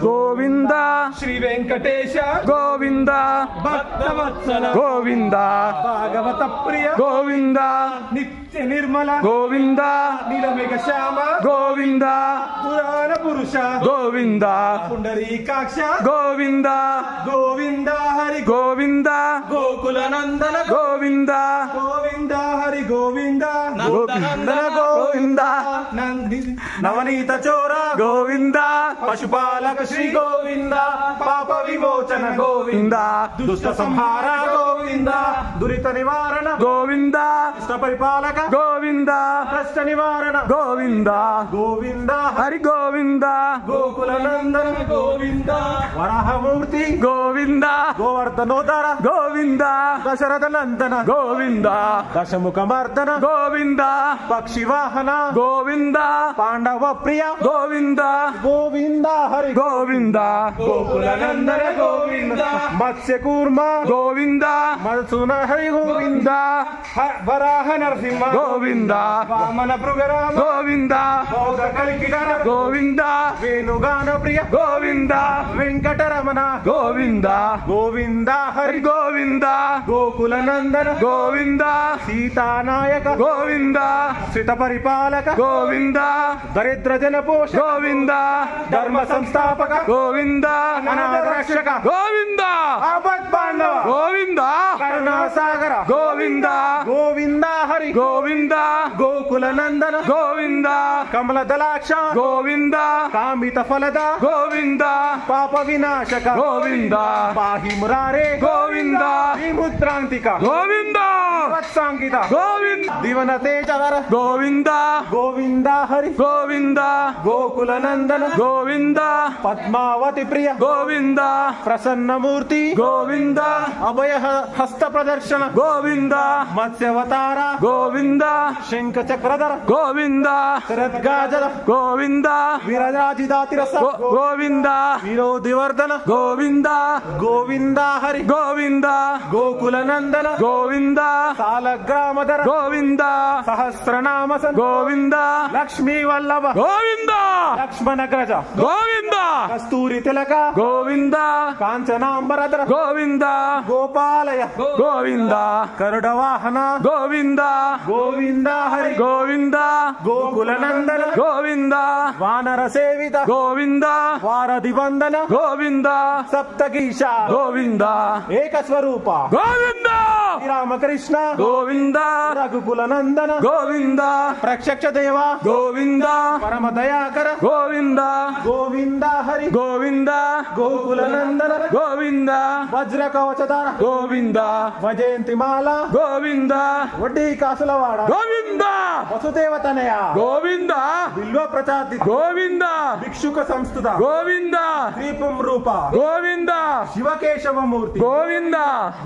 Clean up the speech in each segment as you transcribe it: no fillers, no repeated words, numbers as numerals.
గోవింద శ్రీ వెంకటేశ గోవింద భక్తవత్సల గోవింద భాగవత ప్రియ గోవింద నిత్య నిర్మల గోవింద నీలమేఘ శ్యామ గోవింద పురాణ పురుష గోవింద పుండరీకాక్ష గోవింద గోవింద హరి గోవింద గోకుల నందన గోవింద గోవింద హరి గోవింద గోవింద గోవింద నవనీత చోర గోవింద పశుపాలక శ్రీ గోవింద పాప విమోచన గోవింద దుష్ట సంహార గోవింద దురిత నివారణ గోవింద దుష్ట పరిపాలక గోవింద కష్ట నివారణ గోవింద గోవింద హరి గోవింద గోకుల నందన గోవింద వరాహమూర్తి గోవింద గోవర్ధనోదర గోవింద దశరథ నందన గోవింద దశముఖ మర్దన గోవింద పక్షి వాహన గోవింద పాండవ ప్రియ గోవింద గోవింద హరి గోవింద గోకుల నందన గోవింద మత్స్య కూర్మ గోవింద మధుసూన హరి గోవింద వరాహ నరసింహ గోవింద వామన భృగరామ గోవింద బౌద్ధ కలికిటర గోవింద వేణుగాన ప్రియ గోవింద వెంకటరమణ గోవింద గోవింద హరి గోవింద గోకుల నందన గోవింద సీతానాయక గోవింద శ్రిత పరిపాలక గోవింద దరిద్ర జన పోష గోవింద ధర్మ సంస్థాపక గోవింద అనాథ రక్షక గోవింద ఆపద్ బాంధవ గోవింద కరుణాసాగర గోవింద గోవింద హరి గోవింద గోకుల నందన గోవింద కమల దళాక్ష గోవింద కామిత ఫలద గోవింద పాప వినాశక గోవింద పాహి మురారే గోవింద విముద్రాంతిక గోవింద వత్సాంకిత గోవింద దివన తేజవర గోవింద గోవింద హరి గోవింద గోకుల నందన గోవింద పద్మావతి ప్రియ గోవింద ప్రసన్నమూర్తి గోవింద అభయ హస్త ప్రదర్శన గోవింద మత్స్యవతార గోవింద శంఖ చక్రధర గోవింద శరద్గాజల గోవింద విరజాజిదాతిరస గోవింద విరోధివర్ధన గోవింద గోవింద హరి గోవింద గోకుల నందన గోవింద సాలగ్రామధర గోవింద సహస్రనామస గోవింద లక్ష్మీ వల్లభ గోవింద లక్ష్మణగ్రజ గోవింద కస్తూరి తిలక గోవింద కాంచనాంబరధర గోవింద గోపాలయ గోవింద గరుడ వాహన గోవింద గోవింద హరి గోవింద గోకుల నందన గోవింద వానర సేవిత గోవింద వారధి వందన గోవింద సప్తగీష గోవింద ఏకస్వరూప గోవింద శ్రీరామకృష్ణ గోవింద రఘుకుల నందన గోవింద ప్రత్యక్ష దేవ గోవింద పరమ దయాకర గోవింద గోవింద హరి గోవింద గోకుల నందన గోవింద వజ్ర కవచధార గోవింద వజయంతి మాల గోవింద వడ్డీ కాసులవాడ గోవింద వసుదేవతనయ గోవింద బిల్వ ప్రచాది గోవింద భిక్షుక సంస్థుత గోవింద దీపం రూప గోవింద శివకేశవమూర్తి గోవింద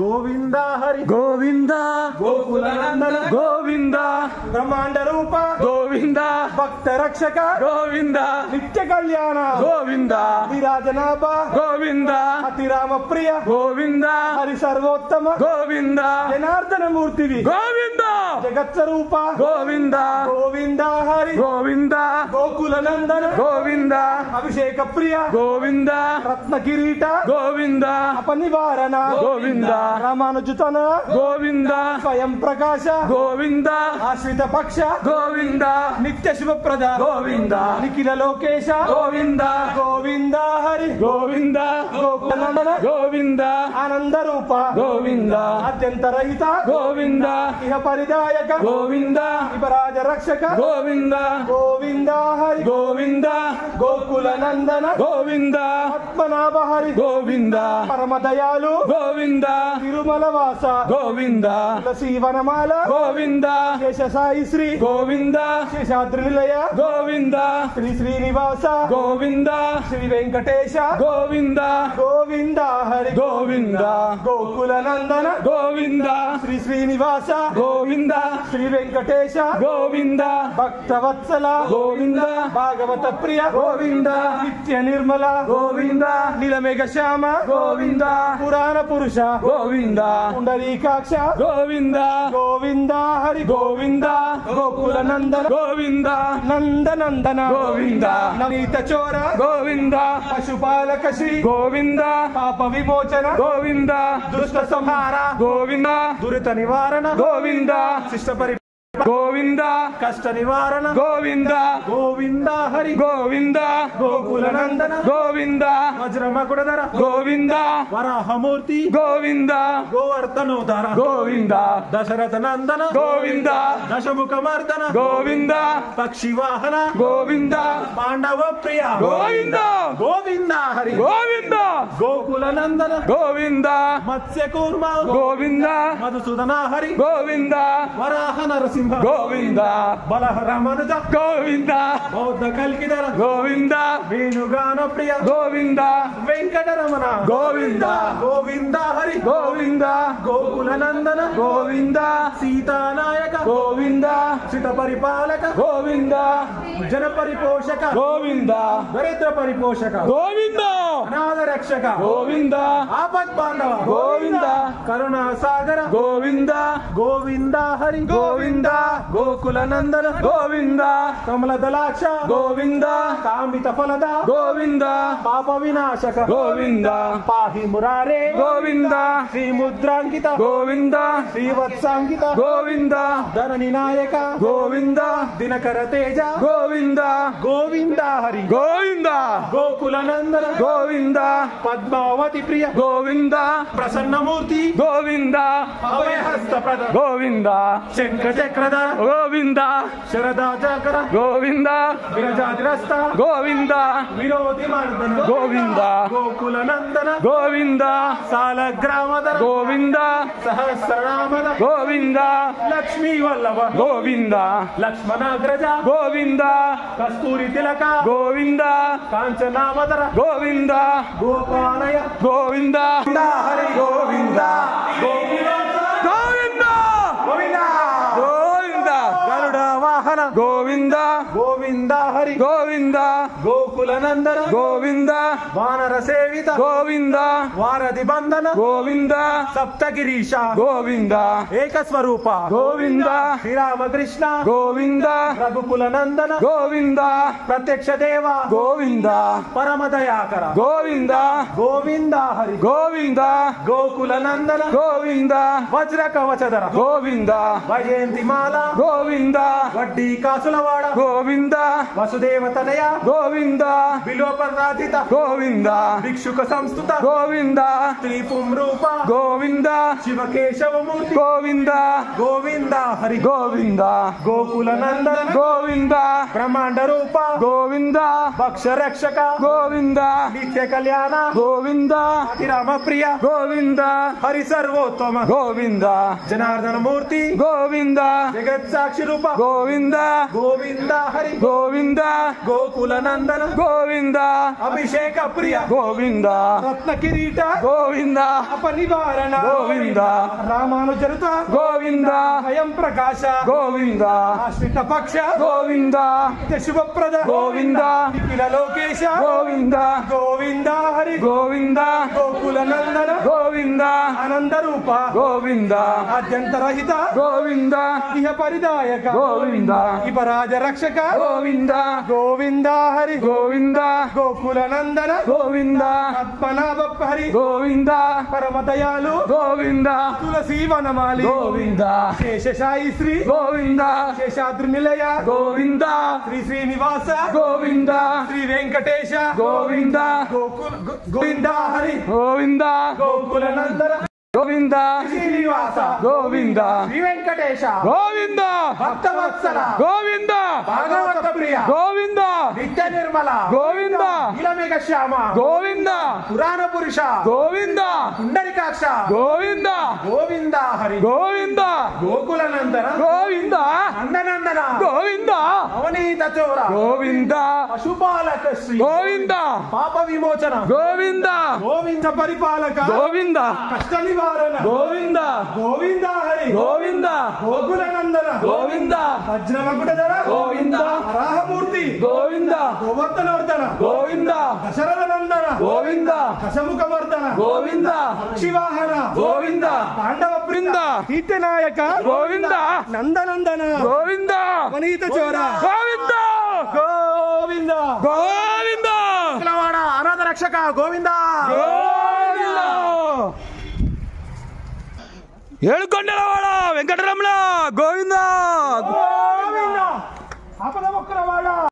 గోవింద హరి గోవింద గోకుల నందన గోవింద బ్రహ్మాండ రూప గోవింద భక్త రక్షక గోవింద నిత్య కళ్యాణ గోవింద విరాజనాభ గోవింద అతిరామ ప్రియ గోవింద హరి సర్వోత్తమ గోవింద జనార్దన మూర్తివి గోవింద జగత్స్వరూప గోవింద గోవింద హరి గోవింద గోకుల నందన గోవింద అభిషేక ప్రియ గోవింద రత్న కిరీట గోవింద అపనివారణ గోవింద రామానుజుతన గోవింద స్వయం ప్రకాశ గోవింద ఆశ్రిత పక్ష గోవింద నిత్య శుభప్రద గోవింద నిఖిల లోకేశ గోవింద గోవింద హరి గోవింద గోకుల నందన గోవింద ఆనంద రూప గోవింద అత్యంత రహిత గోవింద ఇహ పరిదాయక గోవింద విపరాజ రక్షక గోవింద గోవింద హరి గోవింద గోకుల నందన గోవింద పద్మనాభ హరి గోవింద పరమ దయాలు గోవింద తిరుమల వాస గోవింద తులసి వనమాల గోవింద శేష సాయి శ్రీ గోవింద శేషాద్రి నిలయ గోవింద శ్రీ శ్రీనివాస గోవింద శ్రీ వెంకటేశ గోవింద గోవింద హరి గోవింద గోకుల నందన గోవింద శ్రీ శ్రీనివాస గోవింద శ్రీ వెంకటేశ గోవింద భక్తవత్సల గోవింద భాగవత ప్రియ గోవింద నిత్య నిర్మల గోవింద నీలమేఘ శ్యామ గోవింద పురాణ పురుష గోవింద పుండరీకాక్ష గోవింద గోవింద హరి గోవింద గోకుల నందన గోవింద నందనందన గోవింద నవనీత చోర గోవింద పశుపాలక శ్రీ గోవింద పాప విమోచన గోవింద దుష్ట సంహార గోవింద దురిత నివారణ గోవింద శిష్ట పరి గోవింద కష్ట నివారణ గోవింద గోవింద హరి గోవింద గోకుల నందన గోవింద వజ్రమకుడధర గోవింద వరాహమూర్తి గోవింద గోవర్ధనోధర గోవింద దశరథ నందన గోవింద దశముఖ మర్దన గోవింద పక్షి వాహన గోవింద పాండవ ప్రియ గోవింద గోవింద హరి గోవింద గోకుల నందన గోవింద మత్స్య కూర్మ గోవింద మధుసూదన హరి గోవింద వరాహ నరసింహ గోవింద బలహర మనుజ గోవింద బౌద్ధ కల్కిధర గోవింద వేణుగాన ప్రియ గోవింద వెంకటరమణ గోవింద గోవింద హరి గోవింద గోకుల నందన గోవింద సీతానాయక గోవింద సిత పరిపాలక గోవింద జన పరిపోషక గోవింద దరిద్ర పరిపోషక గోవింద అనాథ రక్షక గోవింద ఆపద్ బాంధవ గోవింద కరుణా సాగర గోవింద గోవింద హరి గోవింద గోకుల నందన గోవింద కమల దళాక్ష గోవింద కామిత ఫలద గోవింద పాప వినాశక గోవింద పాహి మురారే గోవింద శ్రీ ముద్రాంకిత గోవింద శ్రీవత్సాంకిత గోవింద ధరణి నాయక గోవింద దినకర తేజ గోవింద గోవింద హరి గోవింద గోకుల నందన గోవింద పద్మావతి ప్రియ గోవింద ప్రసన్నమూర్తి గోవింద అభయహస్త ప్రద గోవింద శంఖ చక్రధర గోవింద శరదా చక్ర గోవింద విరజాద్రస్త గోవింద విరోధి మర్దన గోవింద గోకుల నందన గోవింద సాలగ్రామధర గోవింద సహస్రనామద గోవింద లక్ష్మీ వల్లభ గోవింద లక్ష్మణాగ్రజ గోవింద కస్తూరి తిలక గోవింద కాంచనామధర గోవింద గోపాలయ గోవింద హరి గోవింద గోకుల గోవింద గోవింద గోవింద గరుడ వాహన గోవింద గోవింద హరి గోవింద గోకుల నందన గోవింద వానర సేవిత గోవింద వారధి బంధన గోవింద సప్తగిరీశ గోవింద ఏకస్వరూప గోవింద శ్రీరామకృష్ణ గోవింద రఘుకుల నందన గోవింద ప్రత్యక్ష దేవ గోవింద పరమ దయాకర గోవింద గోవింద హరి గోవింద గోకుల నందన గోవింద వజ్ర కవచధర గోవింద వైజయంతి మాల గోవింద వడ్డీ కాసులవాడ గోవింద వసుదేవ తనయ గోవింద విలోపరాధిత గోవింద భిక్షుక సంస్థుత గోవింద స్త్రీ పుంరూప గోవింద శివకేశవమూర్తి గోవింద గోవింద హరి గోవింద గోకుల నందన గోవింద బ్రహ్మాండ రూప గోవింద భక్ష రక్షక గోవింద నిత్య కళ్యాణ గోవింద అతిరామ ప్రియ గోవింద హరి సర్వోత్తమ గోవింద జనార్దన మూర్తి గోవింద జగత్ సాక్షి రూప గోవింద గోవింద హరి గోవింద గోకుల నందన గోవింద అభిషేక ప్రియ గోవింద రత్న కిరీట గోవింద అపనివారణ గోవింద రామానుజరుత గోవింద స్వయం ప్రకాశ గోవింద ఆశ్రిత పక్ష గోవింద శుభప్రద గోవింద నిఖిల లోకేశ గోవింద గోవింద హరి గోవింద గోకుల నందన గోవింద ఆనంద రూప గోవింద ఆద్యంతరహిత గోవింద ఇహ పరిదాయక గోవింద ఇపరాజ రక్షక గోవింద గోవింద హరి గోవింద గోకుల నందన గోవింద పద్మనాభ హరి గోవింద పరమ దయాలు గోవింద తులసి వనమాలి గోవింద శేషశాయి శ్రీ గోవింద శేషాద్రి నిలయ గోవింద శ్రీ శ్రీనివాస గోవింద శ్రీ వెంకటేశ గోవింద గోకుల గోవింద హరి గోవింద గోకుల నందన ಗೋವಿಂದ ಶ್ರೀನಿವಾಸ ಗೋವಿಂದ ಶ್ರೀ ವೆಂಕಟೇಶ ಗೋವಿಂದ ಭಕ್ತವತ್ಸಲ ಗೋವಿಂದ ಭಾಗವತ ಪ್ರಿಯ ಗೋವಿಂದ ನಿತ್ಯ ನಿರ್ಮಲ ಗೋವಿಂದ ನೀಲಮೇಘ ಶ್ಯಾಮ ಗೋವಿಂದ ಪುರಾಣ ಪುರುಷ ಗೋವಿಂದ ಪುಂಡರಿಕಾಕ್ಷ ಗೋವಿಂದ ಗೋವಿಂದ ಹರಿ ಗೋವಿಂದ ಗೋಕುಲ ನಂದನ ಗೋವಿಂದ ನಂದನಂದನ ಗೋವಿಂದ ಅವನೀತ ಚೋರ ಗೋವಿಂದ ಪಶುಪಾಲಕ ಶ್ರೀ ಗೋವಿಂದ ಪಾಪ ವಿಮೋಚನ ಗೋವಿಂದ ಗೋವಿಂದ ಪರಿಪಾಲಕ ಗೋವಿಂದ ಕಷ್ಟ ನಿವಾರಣ ಗೋವಿಂದ ಗೋವಿಂದ ಹರಿ ಗೋವಿಂದ ಗೋಕುಲ ನಂದನ ಗೋವಿಂದ ವಜ್ರಮಕುಟಧರ ಗೋವಿಂದ ವರಾಹಮೂರ್ತಿ ಗೋವಿಂದ ಗೋವರ್ಧನವರ್ಧನ ಗೋವಿಂದ ದಶರಥ ನಂದನ ಗೋವಿಂದ ದಶಮುಖವರ್ಧನ ಗೋವಿಂದ ಪಕ್ಷಿವಾಹನ ಗೋವಿಂದ ಪಾಂಡವ ಪ್ರಿಂದ ಕೀರ್ತಿನಾಯಕ ಗೋವಿಂದ ನಂದನಂದನ ಗೋವಿಂದ ಅವನೀತ ಚೋರ ಗೋವಿಂದ ಗೋವಿಂದ ಗೋವಿಂದ ಕುಲವಾಡ ಅನಾಥ ರಕ್ಷಕ ಗೋವಿಂದ ಗೋವಿಂದ ಏಳುಕೊಂಡಲವಾಡ ವೆಂಕಟರಮಣ ಗೋವಿಂದ